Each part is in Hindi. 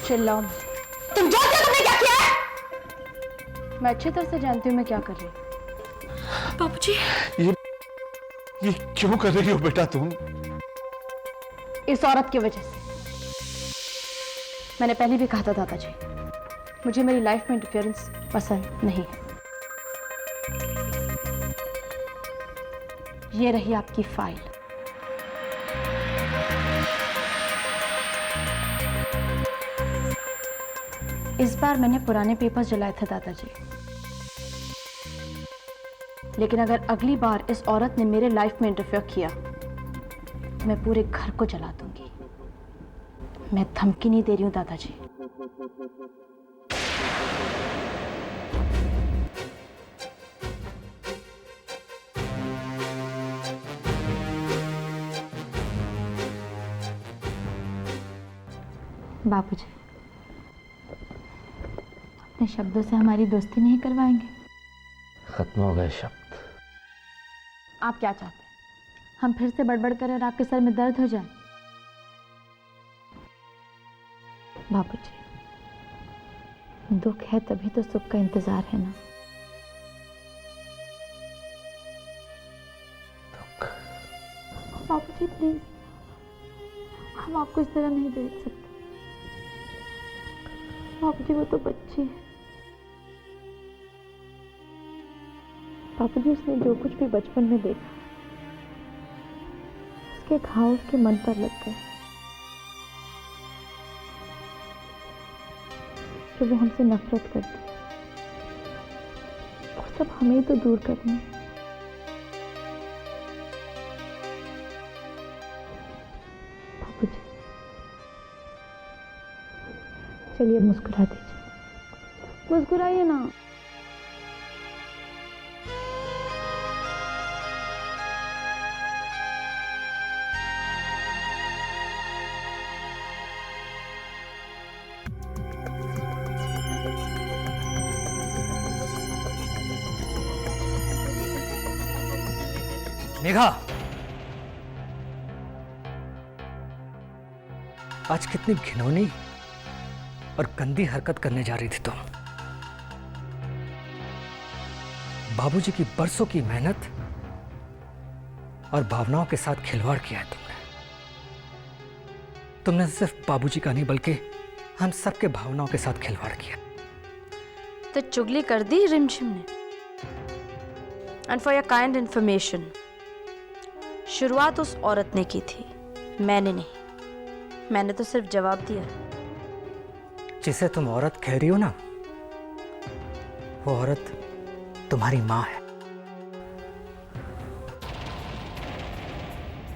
चिल्लाओ मत। तुम जानते हो तुमने क्या किया है? मैं अच्छी तरह से जानती हूँ मैं क्या कर रही हूँ। बाबूजी, ये क्यों कर रही हो बेटा तुम? इस औरत की वजह से। मैंने पहले भी कहा था दादाजी, मुझे मेरी लाइफ में इंटरफेरेंस पसंद नहीं है। ये रही आपकी फाइल। इस बार मैंने पुराने पेपर्स जलाए थे दादाजी, लेकिन अगर अगली बार इस औरत ने मेरे लाइफ में इंटरफेयर किया तो मैं पूरे घर को जला दूंगी। मैं धमकी नहीं दे रही हूं दादाजी। बापूजी, अपने शब्दों से हमारी दोस्ती नहीं करवाएंगे? खत्म हो गए शब्द। आप क्या चाहते हैं? हम फिर से बड़बड़ करें और आपके सर में दर्द हो जाए? बापूजी, दुख है तभी तो सुख का इंतजार है ना। दुख? बापूजी प्लीज, हम आपको इस तरह नहीं देख सकते। बापूजी वो तो बच्ची है। बापूजी उसने जो कुछ भी बचपन में देखा, उसके घाव उसके मन पर लग गए। जो वो हमसे नफरत करती, वो सब हमें ही तो दूर करना है। बापूजी चलिए मुस्कुरा दीजिए, मुस्कुराइए ना। मेघा, आज कितनी घिनौनी और गंदी हरकत करने जा रही थी तुम। बाबूजी की बरसों की मेहनत और भावनाओं के साथ खिलवाड़ किया है तुमने। तुमने सिर्फ बाबूजी का नहीं बल्कि हम सबके भावनाओं के साथ खिलवाड़ किया। तो चुगली कर दी रिमझिम ने। And for your kind information, शुरुआत उस औरत ने की थी, मैंने नहीं। मैंने तो सिर्फ जवाब दिया। जिसे तुम औरत कह रही हो ना, वो औरत तुम्हारी माँ है।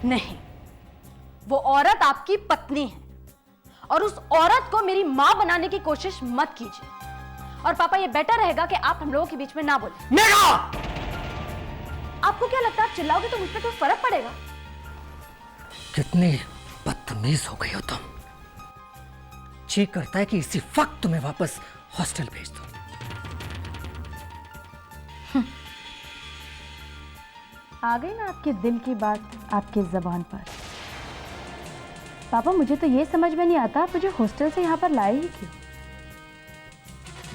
नहीं, वो औरत आपकी पत्नी है और उस औरत को मेरी माँ बनाने की कोशिश मत कीजिए। और पापा, ये बेटर रहेगा कि आप हम लोगों के बीच में ना बोलें। मेघा! आपको क्या लगता है आप चिल्लाओगे तो मुझ पर कोई फर्क पड़ेगा? कितनी बदतमीज हो गई हो तुम। जी करता है कि इसी वक्त तुम्हें वापस हॉस्टल भेज दूं। आ गई ना आपके दिल की बात आपकी जबान पर। पापा, मुझे तो ये समझ में नहीं आता आप मुझे हॉस्टल से यहाँ पर लाए ही क्यों?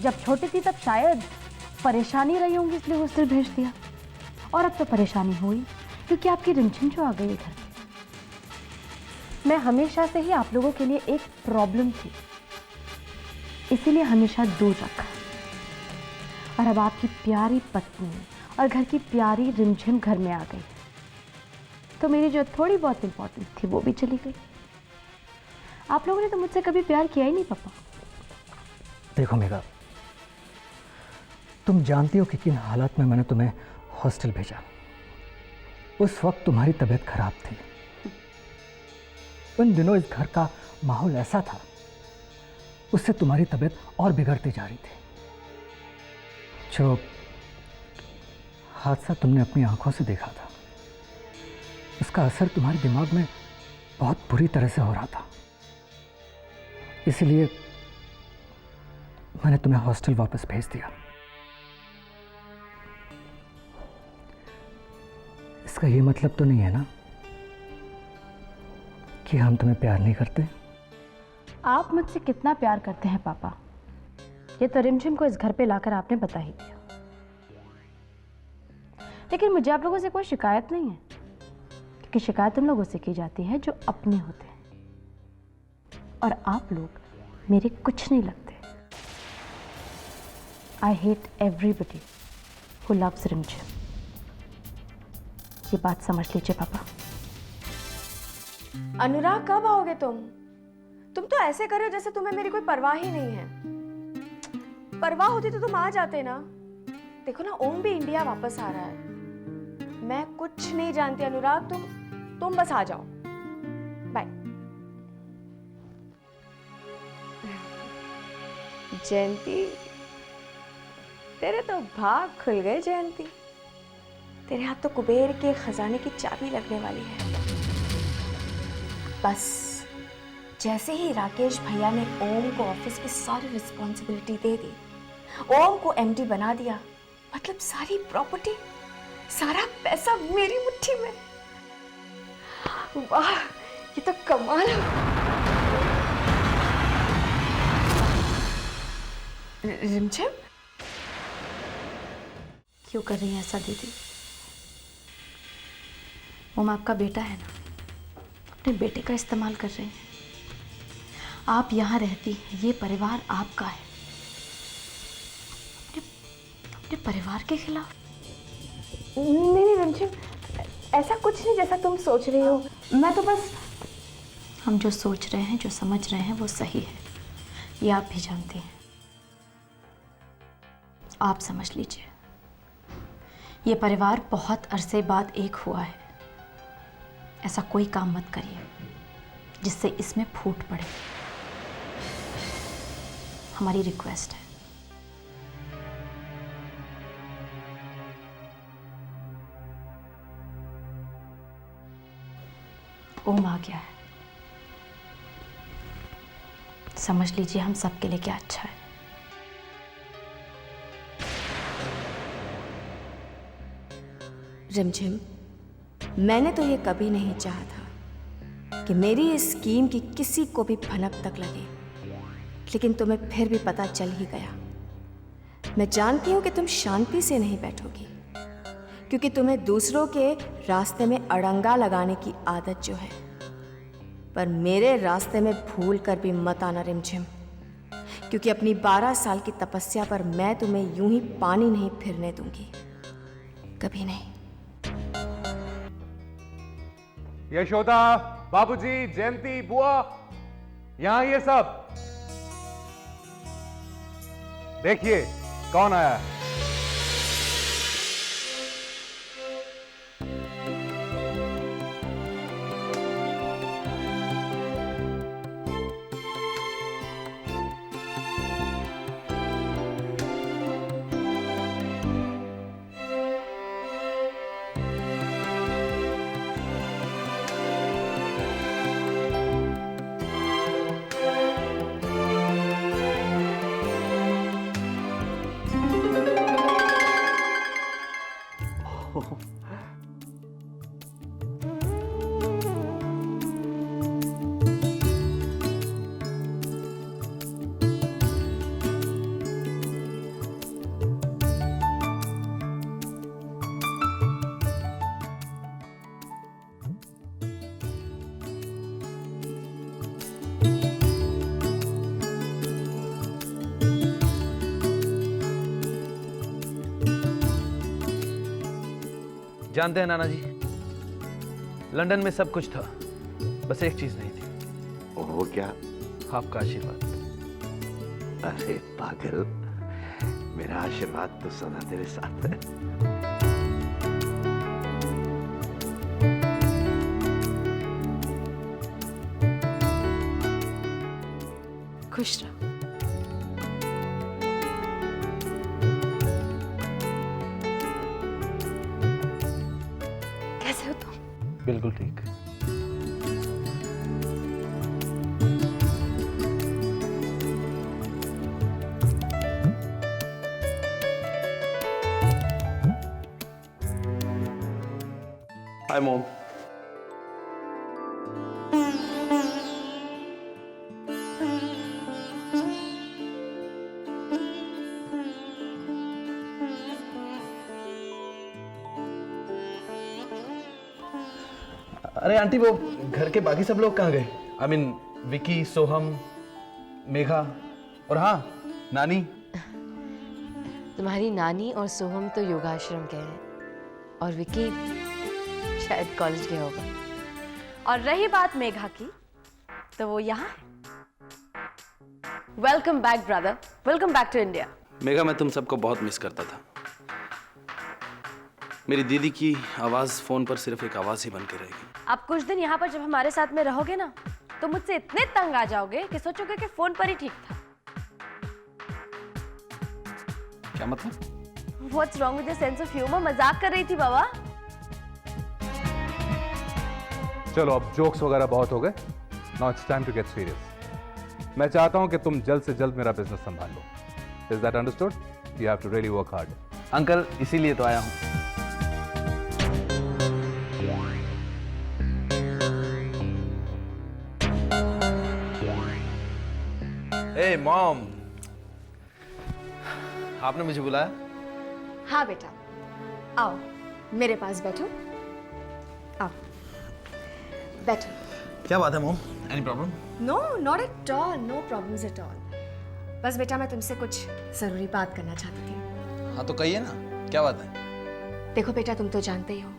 जब छोटी थी तब शायद परेशानी रही होंगी इसलिए हॉस्टल भेज दिया, और अब तो परेशानी हुई क्योंकि आपकी रिमझिम जो आ गई इधर। मैं हमेशा से ही आप लोगों के लिए एक प्रॉब्लम थी, इसीलिए हमेशा दूर रखा। और अब आपकी प्यारी पत्नी और घर की प्यारी रिमझिम घर में आ गई, तो मेरी जो थोड़ी बहुत इंपॉर्टेंस थी वो भी चली गई। आप लोगों ने तो मुझसे कभी प्यार किया ही नहीं पापा। देखो मेघा, तुम जानती हो कि किन हालात में मैंने तुम्हें हॉस्टल भेजा। उस वक्त तुम्हारी तबीयत खराब थी। उन दिनों इस घर का माहौल ऐसा था, उससे तुम्हारी तबीयत और बिगड़ती जा रही थी। जो हादसा तुमने अपनी आंखों से देखा था, उसका असर तुम्हारे दिमाग में बहुत बुरी तरह से हो रहा था। इसलिए मैंने तुम्हें हॉस्टल वापस भेज दिया। इसका ये मतलब तो नहीं है ना कि हम तुम्हें प्यार नहीं करते? आप मुझसे कितना प्यार करते हैं पापा, ये तो रिमझिम को इस घर पे लाकर आपने बता ही दिया। लेकिन मुझे आप लोगों से कोई शिकायत नहीं है, क्योंकि शिकायत उन लोगों से की जाती है जो अपने होते हैं, और आप लोग मेरे कुछ नहीं लगते। I hate everybody who loves रिमझिम। ये बात समझ लीजिए पापा। अनुराग, कब आओगे तुम? तुम तो ऐसे कर रहे हो जैसे तुम्हें मेरी कोई परवाह ही नहीं है। परवाह होती तो तुम आ जाते ना। देखो ना, ओम भी इंडिया वापस आ रहा है। मैं कुछ नहीं जानती अनुराग, तुम बस आ जाओ। बाय। जयंती, तेरे तो भाग खुल गए जयंती। तेरे हाथ तो कुबेर के खजाने की चाबी लगने वाली है। बस जैसे ही राकेश भैया ने ओम को ऑफिस की सारी रिस्पॉन्सिबिलिटी दे दी, ओम को एमडी बना दिया, मतलब सारी प्रॉपर्टी, सारा पैसा मेरी मुट्ठी में। वाह, ये तो कमाल है। रिमझिम, क्यों कर रही हैं ऐसा दीदी? ओम आपका बेटा है ना, अपने बेटे का इस्तेमाल कर रहे हैं। आप यहाँ रहती, ये परिवार आपका है। अपने परिवार के खिलाफ? नहीं रिमझिम, ऐसा कुछ नहीं जैसा तुम सोच रही हो। मैं तो बस, हम जो सोच रहे हैं, जो समझ रहे हैं, वो सही है, ये आप भी जानती हैं। आप समझ लीजिए, ये परिवार बहुत अरसे बाद एक हुआ है। ऐसा कोई काम मत करिए जिससे इसमें फूट पड़े। हमारी रिक्वेस्ट है। ओम आ गया है, समझ लीजिए हम सबके लिए क्या अच्छा है। रिमझिम, मैंने तो ये कभी नहीं चाहा था कि मेरी इस स्कीम की किसी को भी भनक तक लगे, लेकिन तुम्हें फिर भी पता चल ही गया। मैं जानती हूं कि तुम शांति से नहीं बैठोगी, क्योंकि तुम्हें दूसरों के रास्ते में अड़ंगा लगाने की आदत जो है। पर मेरे रास्ते में भूल कर भी मत आना रिमझिम, क्योंकि अपनी 12 साल की तपस्या पर मैं तुम्हें यूं ही पानी नहीं फिरने दूंगी, कभी नहीं। यशोदा, बाबूजी, जयंती, बुआ, यहां ये सब देखिए कौन आया है। जानते हैं नाना जी, लंदन में सब कुछ था, बस एक चीज नहीं थी। वो क्या? आपका आशीर्वाद। अरे पागल, मेरा आशीर्वाद तो सदा तेरे साथ है। खुश रहो। कैसे हो तुम? बिल्कुल ठीक। Hi mom. अरे आंटी, वो घर के बाकी सब लोग कहाँ गए? आई मीन विकी, सोहम, मेघा और हाँ नानी। तुम्हारी नानी और सोहम तो योगाश्रम गए हैं और विकी शायद कॉलेज गया होगा। और रही बात मेघा की, तो वो यहाँ है। Welcome back brother, welcome back to India. Megha, मैं तुम सबको बहुत मिस करता था। मेरी दीदी की आवाज फोन पर सिर्फ एक आवाज ही बन के रहेगी। आप कुछ दिन यहाँ पर जब हमारे साथ में रहोगे ना, तो मुझसे इतने तंग आ जाओगे कि सोचोगे कि फोन पर ही ठीक था। क्या मतलब? What's wrong with your sense of humor? मजाक कर रही थी बाबा। चलो अब जोक्स वगैरह बहुत हो गए। Now it's time to get serious. मैं चाहता हूं कि तुम जल्द से जल्द मेरा बिजनेस संभाल लो। Is that understood? You have to really work hard. Uncle, इसीलिए तो आया हूँ। ए मॉम, आपने मुझे बुलाया? हाँ बेटा, आओ मेरे पास बैठो। आओ बैठो। क्या बात है mom? Any problem? No, not at all, no problems at all. बस बेटा मैं तुमसे कुछ जरूरी बात करना चाहती थी। हाँ तो कहिए ना, क्या बात है? देखो बेटा, तुम तो जानते ही हो,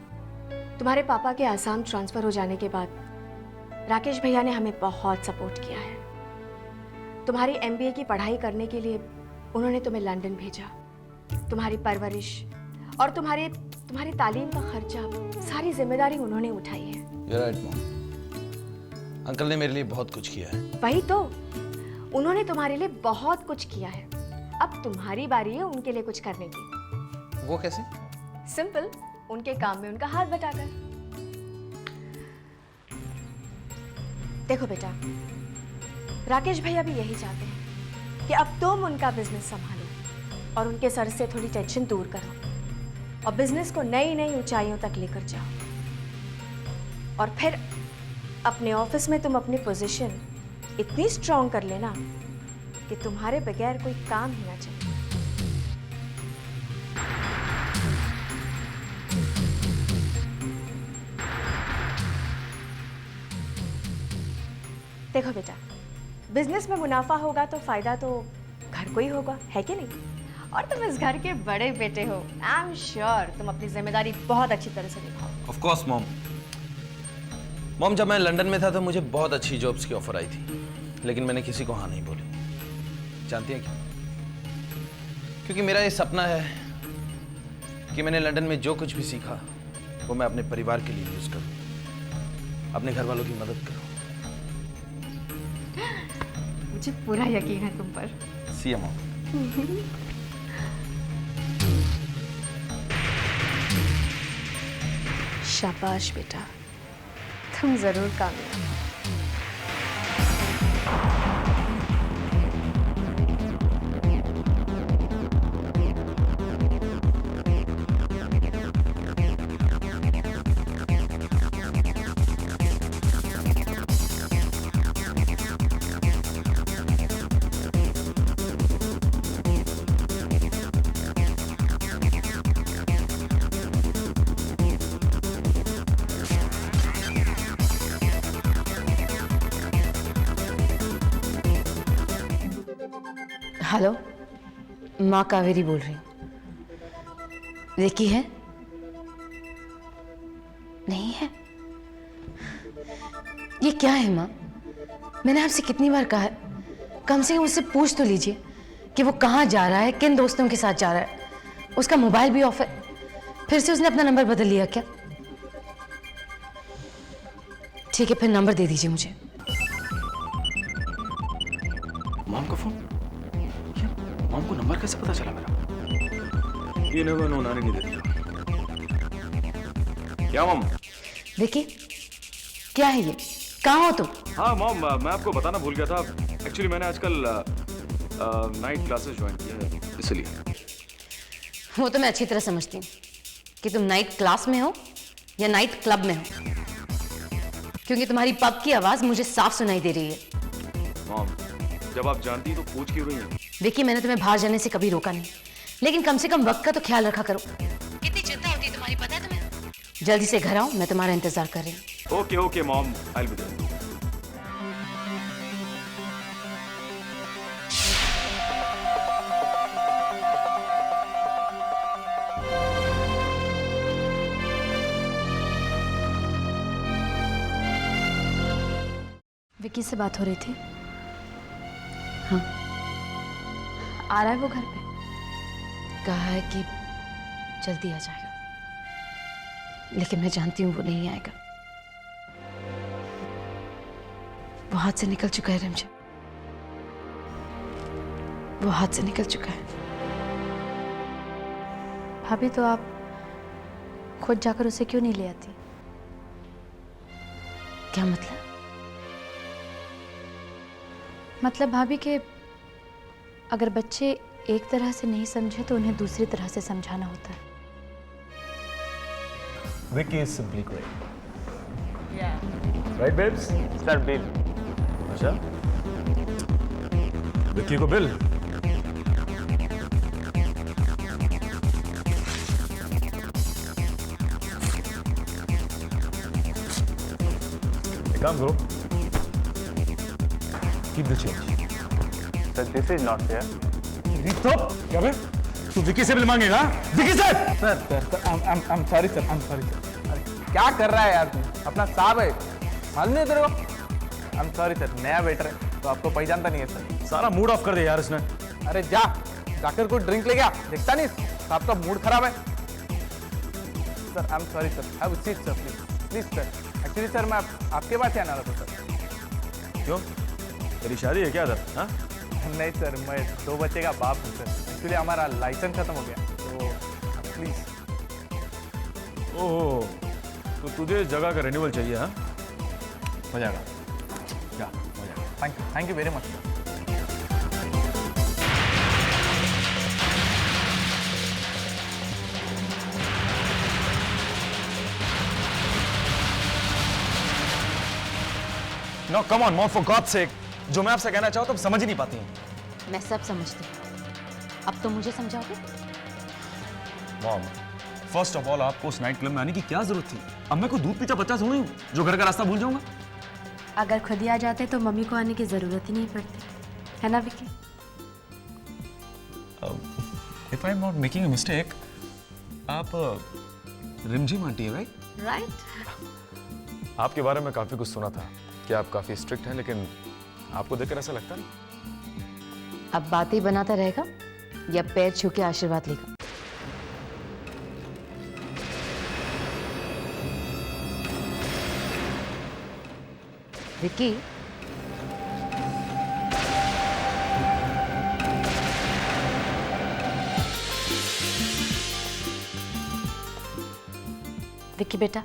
तुम्हारे पापा के आसाम ट्रांसफर हो जाने के बाद राकेश भैया ने हमें बहुत सपोर्ट किया है। तुम्हारी एमबीए की पढ़ाई करने के लिए उन्होंने तुम्हें लंदन भेजा। तुम्हारी परवरिश और तुम्हारी तालीम का खर्चा, सारी जिम्मेदारी उन्होंने उठाई है। You're right, mom. अंकल ने मेरे लिए बहुत कुछ किया है। वही तो, उन्होंने तुम्हारे लिए बहुत कुछ किया है। अब तुम्हारी बारी है उनके लिए कुछ करने की। वो कैसे? सिंपल, उनके काम में उनका हाथ बटाकर। देखो बेटा, राकेश भैया भी यही चाहते हैं कि अब तुम उनका बिजनेस संभालो और उनके सर से थोड़ी टेंशन दूर करो और बिजनेस को नई नई ऊंचाइयों तक लेकर जाओ। और फिर अपने ऑफिस में तुम अपनी पोजीशन इतनी स्ट्रांग कर लेना कि तुम्हारे बगैर कोई काम ही ना चले। देखो बेटा, बिजनेस में मुनाफा होगा तो फायदा तो घर को ही होगा, है कि नहीं? और तुम इस घर के बड़े बेटे हो। आई एम श्योर तुम अपनी जिम्मेदारी बहुत अच्छी तरह से निभाओ। Of course mom. मॉम, जब मैं लंदन में था तो मुझे बहुत अच्छी जॉब्स की ऑफर आई थी, लेकिन मैंने किसी को हाँ नहीं बोली। जानती हैं क्यों? क्योंकि मेरा ये सपना है कि मैंने लंदन में जो कुछ भी सीखा वो मैं अपने परिवार के लिए यूज करूं, अपने घर वालों की मदद करूं। मुझे पूरा यकीन है तुम पर। सी यू मॉम। शाबाश बेटा, तुम जरूर कामयाब हो। हेलो, माँ कावेरी बोल रही हूँ। विकी है? नहीं है? ये क्या है माँ? मैंने आपसे कितनी बार कहा है, कम से कम उससे पूछ तो लीजिए कि वो कहाँ जा रहा है, किन दोस्तों के साथ जा रहा है। उसका मोबाइल भी ऑफ है। फिर से उसने अपना नंबर बदल लिया क्या? ठीक है, फिर नंबर दे दीजिए मुझे। मॉम का फोन? मॉम को नंबर कैसे पता चला मेरा? ये नंबर उन्होंने नहीं दिया। क्या मॉम? विकी, क्या है ये? कहाँ हो तुम? हाँ मॉम, मैं आपको बताना भूल गया था। एक्चुअली मैंने आजकल नाइट क्लासेस ज्वाइन किया है, इसलिए। वो तो मैं अच्छी तरह समझती हूँ कि तुम नाइट क्लास में हो या नाइट क्लब में हो, क्योंकि तुम्हारी पब की आवाज मुझे साफ सुनाई दे रही है। मॉम, जब आप जानती तो पूछ क्यों रही हैं? विकी, मैंने तुम्हें बाहर जाने से कभी रोका नहीं, लेकिन कम से कम वक्त का तो ख्याल रखा करो। कितनी चिंता होती है तुम्हारी, पता है तुम्हें? जल्दी से घर आओ, मैं तुम्हारा इंतजार कर रही हूँ। Okay, okay, mom. I'll be there. Vicky से बात हो रही थी। हाँ, आ रहा है वो घर पे? कहा है कि जल्दी आ जाएगा, लेकिन मैं जानती हूँ वो नहीं आएगा। वो हाथ से निकल चुका है रिमझिम, वो हाथ से निकल चुका है। भाभी तो आप खुद जाकर उसे क्यों नहीं ले आती? क्या मतलब? मतलब भाभी के अगर बच्चे एक तरह से नहीं समझे तो उन्हें दूसरी तरह से समझाना होता है। Vicky is simply great. Yeah. Right, babes? Sir, Bill. अच्छा? Vicky को बिल? एक काम करो. Keep the change. Sir, this is not fair. तो क्या बे? तू विकी से बिल मांगेगा? विकी से? Sir, I'm sorry sir, I'm sorry sir. अरे क्या कर रहा है यार तू? अपना साहब है, मालूम नहीं तेरे को? I'm sorry सर, नया वेटर है, तो आपको पहचानता नहीं है सर। सारा मूड ऑफ कर दे यार इसने। अरे जाकर कोई ड्रिंक ले गया, देखता नहीं साहब का मूड खराब है। Sir, I'm sorry sir, have a seat sir, please sir. Actually sir मैं आपके पास ही आना रहा था सर। क्यों? तेरी शादी है क्या इधर? हाँ? नहीं सर, मैं 2 बच्चे का बाप हूँ सर। एक्चुअली हमारा लाइसेंस खत्म हो गया, तो प्लीज। ओह, तो तुझे इस जगह का रिन्यूअल चाहिए? हाँ, हो जाएगा। क्या हो जाएगा? Thank you very much sir. No, come on, mom, for God's sake. जो मैं आपसे कहना चाहूँ तुम समझ ही नहीं पाती हैं। मैं सब समझती हूँ, अब तो मुझे समझाओगे? मॉम, फर्स्ट ऑफ ऑल आपको उस नाइट क्लब में आने की क्या जरूरत थी? अब मैं कोई दूध पीता बच्चा थोड़ी हूँ जो घर का रास्ता भूल जाऊंगा। अगर खुद ही आ जाते तो मम्मी को आने की जरूरत ही नहीं पड़ती, है ना Vicky? If I am not making a mistake, आप रिमझिम आंटी है, राइट? राइट। आपके बारे में काफी कुछ सुना था कि आप काफी स्ट्रिक्ट हैं, लेकिन आपको देखकर ऐसा लगता नहीं। अब बातें बनाता रहेगा या पैर छू के आशीर्वाद लेगा? विकी, विकी बेटा,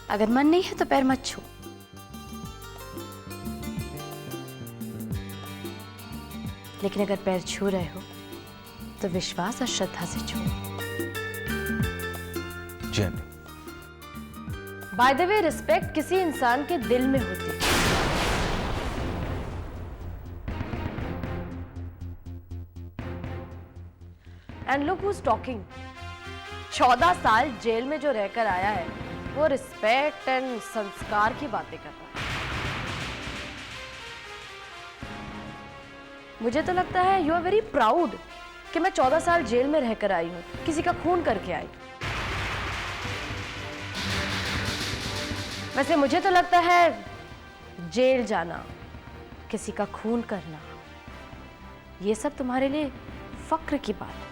अगर मन नहीं है तो पैर मत छू। लेकिन अगर पैर छू रहे हो तो विश्वास और श्रद्धा से छू। जी aunty. By the way, respect किसी इंसान के दिल में होती है। And look who is talking. 14 साल जेल में जो रहकर आया है वो रिस्पेक्ट एंड संस्कार की बातें कर रहा है। मुझे तो लगता है यू आर वेरी प्राउड कि मैं 14 साल जेल में रहकर आई हूं, किसी का खून करके आई। वैसे मुझे तो लगता है जेल जाना, किसी का खून करना, ये सब तुम्हारे लिए फक्र की बात है।